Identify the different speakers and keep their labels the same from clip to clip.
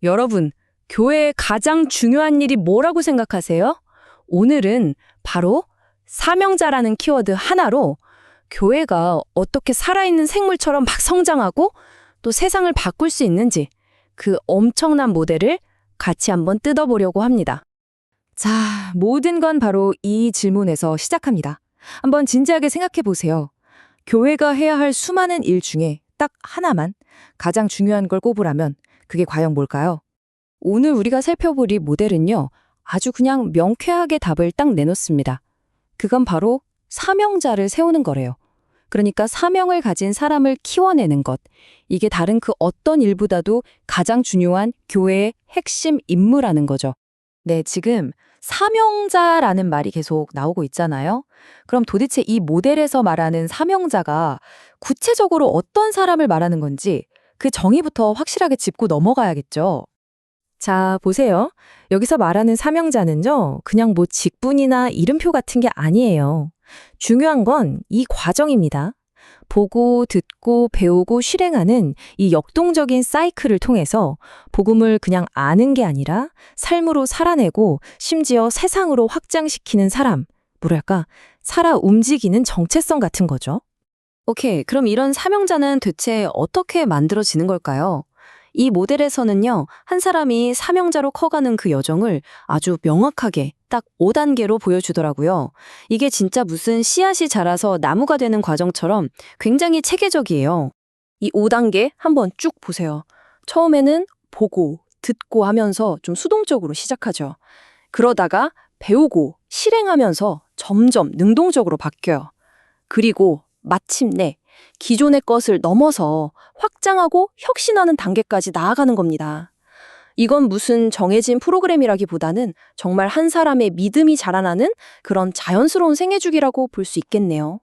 Speaker 1: 여러분, 교회의 가장 중요한 일이 뭐라고 생각하세요? 오늘은 바로 사명자라는 키워드 하나로 교회가 어떻게 살아있는 생물처럼 막 성장하고 또 세상을 바꿀 수 있는지 그 엄청난 모델을 같이 한번 뜯어보려고 합니다.
Speaker 2: 자, 모든 건 바로 이 질문에서 시작합니다. 한번 진지하게 생각해 보세요. 교회가 해야 할 수많은 일 중에 딱 하나만 가장 중요한 걸 꼽으라면 그게 과연 뭘까요?
Speaker 1: 오늘 우리가 살펴볼 이 모델은요, 아주 그냥 명쾌하게 답을 딱 내놓습니다. 그건 바로 사명자를 세우는 거래요. 그러니까 사명을 가진 사람을 키워내는 것. 이게 다른 그 어떤 일보다도 가장 중요한 교회의 핵심 임무라는 거죠.
Speaker 2: 네, 지금 사명자라는 말이 계속 나오고 있잖아요. 그럼 도대체 이 모델에서 말하는 사명자가 구체적으로 어떤 사람을 말하는 건지 그 정의부터 확실하게 짚고 넘어가야겠죠. 자, 보세요. 여기서 말하는 사명자는요, 그냥 뭐 직분이나 이름표 같은 게 아니에요. 중요한 건 이 과정입니다. 보고, 듣고, 배우고, 실행하는 이 역동적인 사이클을 통해서 복음을 그냥 아는 게 아니라 삶으로 살아내고 심지어 세상으로 확장시키는 사람, 뭐랄까, 살아 움직이는 정체성 같은 거죠.
Speaker 1: 오케이, 그럼 이런 사명자는 대체 어떻게 만들어지는 걸까요? 이 모델에서는요, 한 사람이 사명자로 커가는 그 여정을 아주 명확하게 딱 5단계로 보여주더라고요. 이게 진짜 무슨 씨앗이 자라서 나무가 되는 과정처럼 굉장히 체계적이에요. 이 5단계 한번 쭉 보세요. 처음에는 보고, 듣고 하면서 좀 수동적으로 시작하죠. 그러다가 배우고, 실행하면서 점점 능동적으로 바뀌어요. 그리고 마침내 기존의 것을 넘어서 확장하고 혁신하는 단계까지 나아가는 겁니다. 이건 무슨 정해진 프로그램이라기보다는 정말 한 사람의 믿음이 자라나는 그런 자연스러운 생애주기라고 볼 수 있겠네요.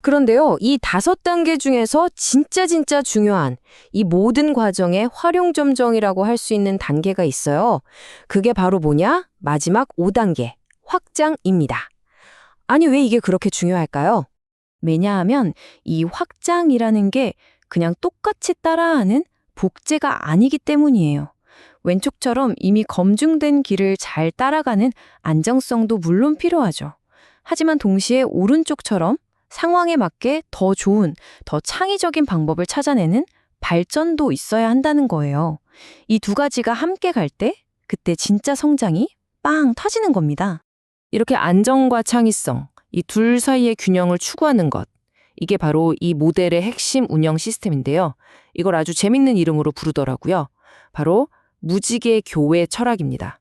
Speaker 2: 그런데요, 이 5단계 중에서 진짜 중요한 이 모든 과정의 활용점정이라고 할 수 있는 단계가 있어요. 그게 바로 뭐냐? 마지막 5단계, 확장입니다. 아니, 왜 이게 그렇게 중요할까요? 왜냐하면 이 확장이라는 게 그냥 똑같이 따라하는 복제가 아니기 때문이에요. 왼쪽처럼 이미 검증된 길을 잘 따라가는 안정성도 물론 필요하죠. 하지만 동시에 오른쪽처럼 상황에 맞게 더 좋은, 더 창의적인 방법을 찾아내는 발전도 있어야 한다는 거예요. 이 두 가지가 함께 갈 때 그때 진짜 성장이 빵 터지는 겁니다. 이렇게 안정과 창의성, 이 둘 사이의 균형을 추구하는 것. 이게 바로 이 모델의 핵심 운영 시스템인데요. 이걸 아주 재밌는 이름으로 부르더라고요. 바로 무지개 교회 철학입니다.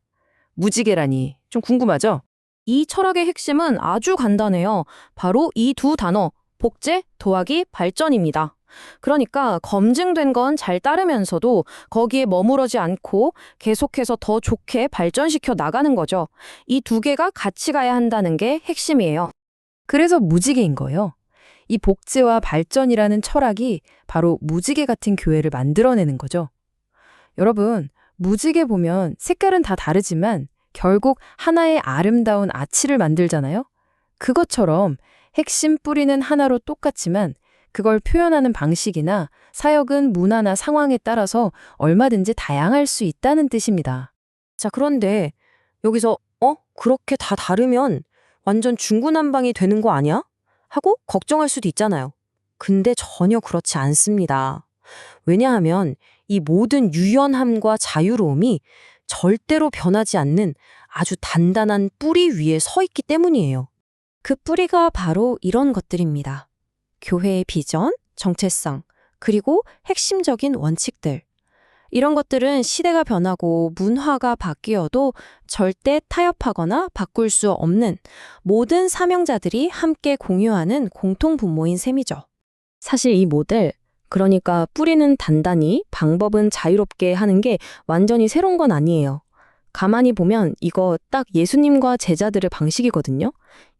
Speaker 2: 무지개라니 좀 궁금하죠?
Speaker 1: 이 철학의 핵심은 아주 간단해요. 바로 이 두 단어, 복제, 더하기, 발전입니다. 그러니까 검증된 건 잘 따르면서도 거기에 머무르지 않고 계속해서 더 좋게 발전시켜 나가는 거죠. 이 두 개가 같이 가야 한다는 게 핵심이에요.
Speaker 2: 그래서 무지개인 거예요. 이 복제와 발전이라는 철학이 바로 무지개 같은 교회를 만들어내는 거죠. 여러분, 무지개 보면 색깔은 다 다르지만 결국 하나의 아름다운 아치를 만들잖아요. 그것처럼 핵심 뿌리는 하나로 똑같지만 그걸 표현하는 방식이나 사역은 문화나 상황에 따라서 얼마든지 다양할 수 있다는 뜻입니다.
Speaker 1: 자, 그런데 여기서 그렇게 다 다르면 완전 중구난방이 되는 거 아니야? 하고 걱정할 수도 있잖아요. 근데 전혀 그렇지 않습니다. 왜냐하면 이 모든 유연함과 자유로움이 절대로 변하지 않는 아주 단단한 뿌리 위에 서 있기 때문이에요. 그 뿌리가 바로 이런 것들입니다. 교회의 비전, 정체성, 그리고 핵심적인 원칙들. 이런 것들은 시대가 변하고 문화가 바뀌어도 절대 타협하거나 바꿀 수 없는 모든 사명자들이 함께 공유하는 공통 분모인 셈이죠. 사실 이 모델, 그러니까 뿌리는 단단히, 방법은 자유롭게 하는 게 완전히 새로운 건 아니에요. 가만히 보면 이거 딱 예수님과 제자들의 방식이거든요.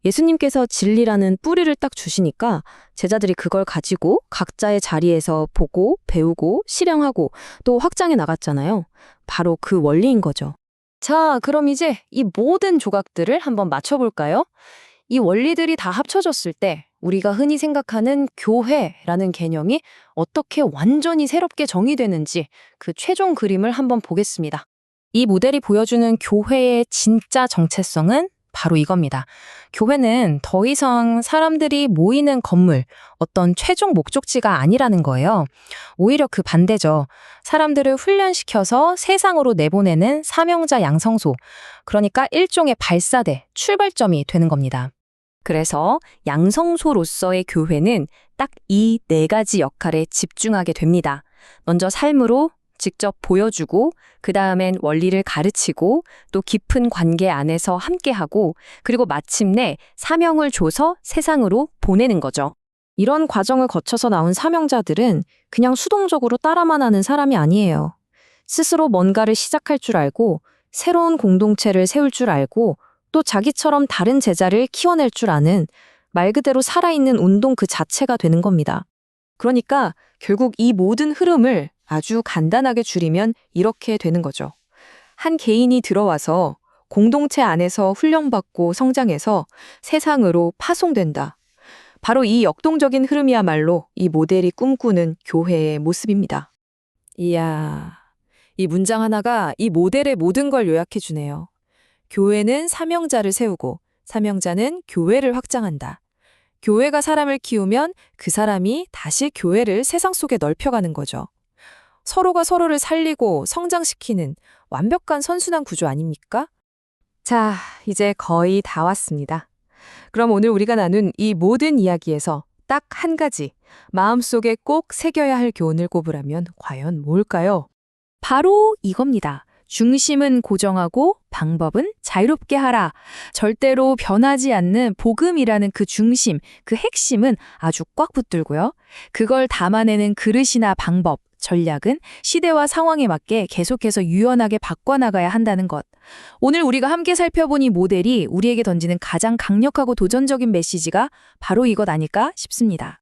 Speaker 1: 예수님께서 진리라는 뿌리를 딱 주시니까 제자들이 그걸 가지고 각자의 자리에서 보고, 배우고, 실행하고 또 확장해 나갔잖아요. 바로 그 원리인 거죠. 자, 그럼 이제 이 모든 조각들을 한번 맞춰볼까요? 이 원리들이 다 합쳐졌을 때
Speaker 2: 우리가 흔히 생각하는 교회라는 개념이 어떻게 완전히 새롭게 정의되는지 그 최종 그림을 한번 보겠습니다. 이 모델이 보여주는 교회의 진짜 정체성은 바로 이겁니다. 교회는 더 이상 사람들이 모이는 건물, 어떤 최종 목적지가 아니라는 거예요. 오히려 그 반대죠. 사람들을 훈련시켜서 세상으로 내보내는 사명자 양성소, 그러니까 일종의 발사대, 출발점이 되는 겁니다. 그래서 양성소로서의 교회는 딱 이 네 가지 역할에 집중하게 됩니다. 먼저 삶으로 직접 보여주고, 그 다음엔 원리를 가르치고, 또 깊은 관계 안에서 함께하고, 그리고 마침내 사명을 줘서 세상으로 보내는 거죠. 이런 과정을 거쳐서 나온 사명자들은 그냥 수동적으로 따라만 하는 사람이 아니에요. 스스로 뭔가를 시작할 줄 알고, 새로운 공동체를 세울 줄 알고, 또 자기처럼 다른 제자를 키워낼 줄 아는 말 그대로 살아있는 운동 그 자체가 되는 겁니다. 그러니까 결국 이 모든 흐름을 아주 간단하게 줄이면 이렇게 되는 거죠. 한 개인이 들어와서 공동체 안에서 훈련받고 성장해서 세상으로 파송된다. 바로 이 역동적인 흐름이야말로 이 모델이 꿈꾸는 교회의 모습입니다. 이야, 이 문장 하나가 이 모델의 모든 걸 요약해 주네요. 교회는 사명자를 세우고 사명자는 교회를 확장한다. 교회가 사람을 키우면 그 사람이 다시 교회를 세상 속에 넓혀가는 거죠. 서로가 서로를 살리고 성장시키는 완벽한 선순환 구조 아닙니까? 자, 이제 거의 다 왔습니다. 그럼 오늘 우리가 나눈 이 모든 이야기에서 딱 한 가지 마음속에 꼭 새겨야 할 교훈을 꼽으라면 과연 뭘까요? 바로 이겁니다. 중심은 고정하고 방법은 자유롭게 하라. 절대로 변하지 않는 복음이라는 그 중심, 그 핵심은 아주 꽉 붙들고요. 그걸 담아내는 그릇이나 방법, 전략은 시대와 상황에 맞게 계속해서 유연하게 바꿔나가야 한다는 것. 오늘 우리가 함께 살펴본 이 모델이 우리에게 던지는 가장 강력하고 도전적인 메시지가 바로 이것 아닐까 싶습니다.